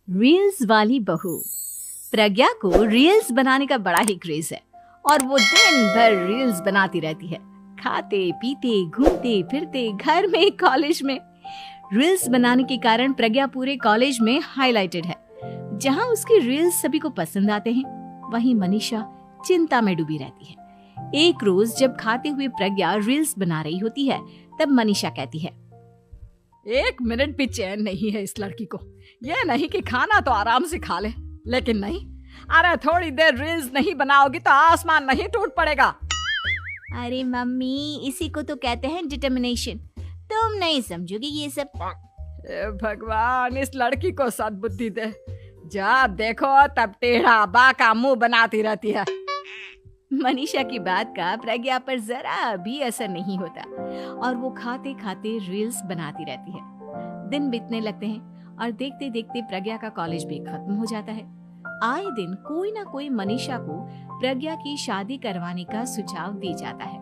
Reels वाली बहू। प्रज्ञा को रील्स बनाने का बड़ा ही क्रेज है और वो दिन भर रील्स बनाती रहती है। खाते पीते घूमते फिरते घर में कॉलेज में रील्स बनाने के कारण प्रज्ञा पूरे कॉलेज में हाईलाइटेड है। जहां उसकी रील्स सभी को पसंद आते हैं, वहीं मनीषा चिंता में डूबी रहती है। एक रोज जब खाते हुए प्रज्ञा रील्स बना रही होती है, तब मनीषा कहती है, एक मिनट भी चैन नहीं है इस लड़की को। ये नहीं कि खाना तो आराम से खा ले, लेकिन नहीं, अरे थोड़ी देर रील्स नहीं बनाओगी तो आसमान नहीं टूट पड़ेगा। अरे मम्मी, इसी को तो कहते हैं डिटर्मिनेशन। तुम नहीं समझोगी ये सब। भगवान, इस लड़की को सद्बुद्धि दे। जब देखो तब टेढ़ा बाका मुंह बनाती रहती है। मनीषा की बात का प्रज्ञा पर जरा भी असर नहीं होता और वो खाते खाते रील्स बनाती रहती है। दिन बीतने लगते हैं और देखते देखते प्रज्ञा का कॉलेज भी खत्म हो जाता है। आए दिन कोई ना कोई मनीषा को प्रज्ञा की शादी करवाने का सुझाव दे जाता है।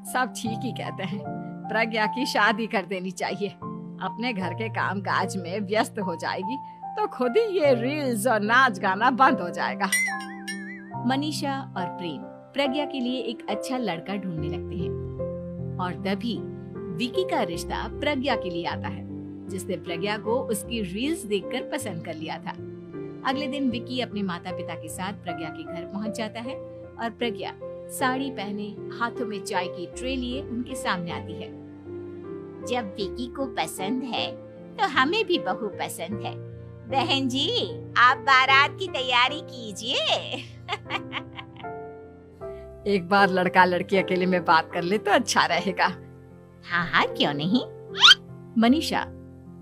सब ठीक ही कहते हैं, प्रज्ञा की शादी कर देनी चाहिए। अपने घर के काम काज में व्यस्त हो जाएगी तो खुद ही ये रील्स और नाच गाना बंद हो जाएगा। मनीषा और प्रेम प्रज्ञा के लिए एक अच्छा लड़का ढूंढने लगते हैं और तभी विकी का रिश्ता प्रज्ञा के लिए आता है, जिसने प्रज्ञा को उसकी रील्स देखकर पसंद कर लिया था। अगले दिन विकी अपने माता पिता के साथ प्रज्ञा के घर पहुंच जाता है और प्रज्ञा साड़ी पहने हाथों में चाय की ट्रे लिए उनके सामने आती है। जब विकी को पसंद है तो हमें भी बहू पसंद है। बहन जी, आप बारात की तैयारी कीजिए। एक बार लड़का लड़की अकेले में बात कर ले तो अच्छा रहेगा। हाँ हाँ, क्यों नहीं। मनीषा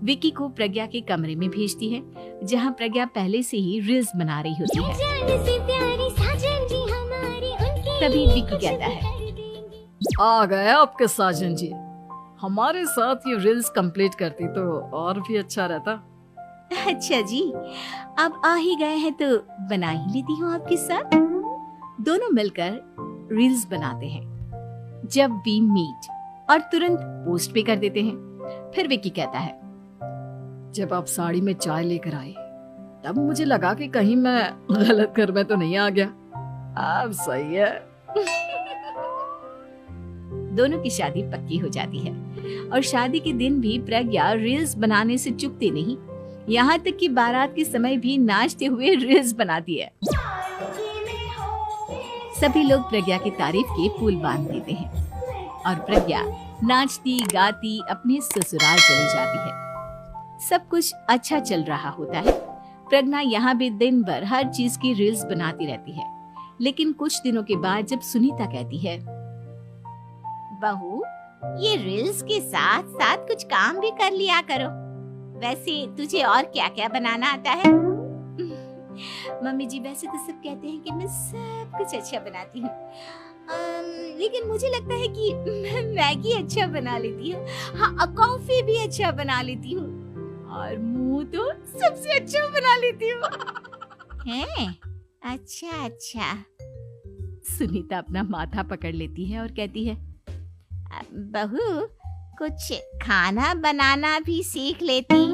विकी को प्रज्ञा के कमरे में भेजती है, जहां प्रज्ञा पहले से ही रील्स बना रही होती है। तभी विकी कहता है, आ गए आपके साजन जी। हमारे साथ ये रील्स कंप्लीट करती तो और भी अच्छा रहता। अच्छा जी, अब आ ही गए हैं तो बना ही लेती हूँ आपके साथ। दोनों मिलकर रील्स बनाते हैं। जब वी मीट और तुरंत पोस्ट भी कर देते हैं। फिर विकी कहता है, जब आप साड़ी में चाय लेकर आई तब मुझे लगा कि कहीं मैं गलत घर में तो नहीं आ गया। अब सही है। दोनों की शादी पक्की हो जाती है और शादी के दिन भी प्रज्ञा रील्स बनाने से चूकती नहीं। यहाँ तक कि बारात के समय भी नाचते हुए रील्स बनाती है। सभी लोग प्रज्ञा की तारीफ के पुल बांध देते हैं और प्रज्ञा नाचती गाती अपने ससुराल चली जाती है। सब कुछ अच्छा चल रहा होता है। प्रज्ञा यहाँ भी दिन भर हर चीज की रील्स बनाती रहती है। लेकिन कुछ दिनों के बाद जब सुनीता कहती है, बहू, ये रील्स के साथ साथ कुछ काम भी कर लिया करो। वैसे तुझे और क्या क्या बनाना आता है? मम्मी जी, वैसे तो सब कहते हैं कि मैं सब कुछ अच्छा बनाती हूँ, लेकिन मुझे लगता है कि मैं मैगी अच्छा बना लेती हूँ। हाँ, कॉफी भी अच्छा बना लेती हूँ और मुंह तो सबसे अच्छा बना लेती हूँ। हैं? अच्छा अच्छा। सुनीता अपना माथा पकड़ लेती है और कहती है, बहू, कुछ खाना बनाना भी सीख लेती।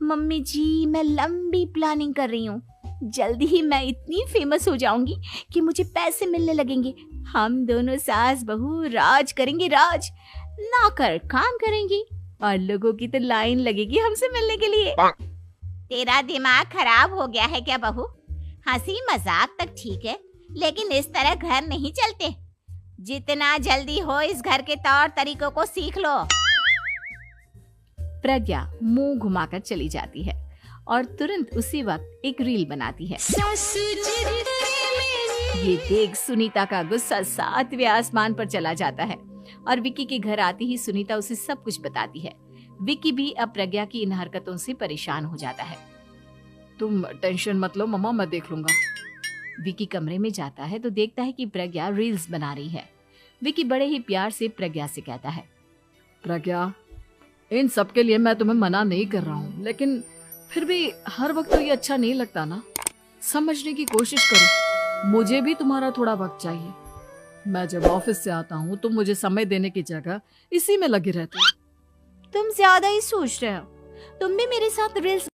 मम्मी जी, मैं लंबी प्लानिंग कर रही हूँ। जल्दी ही मैं इतनी फेमस हो जाऊंगी कि मुझे पैसे मिलने लगेंगे। हम दोनों सास बहू राज करेंगे, राज। नौकर काम करेंगी और लोगों की तो लाइन लगेगी हमसे मिलने के लिए। तेरा दिमाग खराब हो गया है क्या बहू? हंसी मजाक तक ठीक है, लेकिन इस तरह घर नहीं चलते। जितना जल्दी हो इस घर के तौर तरीकों को सीख लो। प्रज्ञा मुंह घुमाकर चली जाती है और तुरंत उसी वक्त एक रील बनाती है। ये देख सुनीता का गुस्सा 7वें आसमान पर चला जाता है और विकी के घर आती ही सुनीता उसे सब कुछ बताती है। विकी भी अब प्रज्ञा की इन हरकतों से परेशान हो जाता है। तुम टेंशन मत लो मम्मा, मैं देख लूंगा। विकी कमरे में जाता है तो देखता है कि प्रज्ञा रील्स बना रही है। विकी बड़े ही प्यार से प्रज्ञा से कहता है, प्रज्ञा, इन सब के लिए मैं तुम्हें मना नहीं कर रहा हूँ, लेकिन फिर भी हर वक्त तो ये अच्छा नहीं लगता ना। समझने की कोशिश करो, मुझे भी तुम्हारा थोड़ा वक्त चाहिए। मैं जब ऑफिस से आता हूँ तो मुझे समय देने की जगह इसी में लगे रहते हो। तुम ज्यादा ही सोच रहे हो। तुम भी मेरे साथ रील्स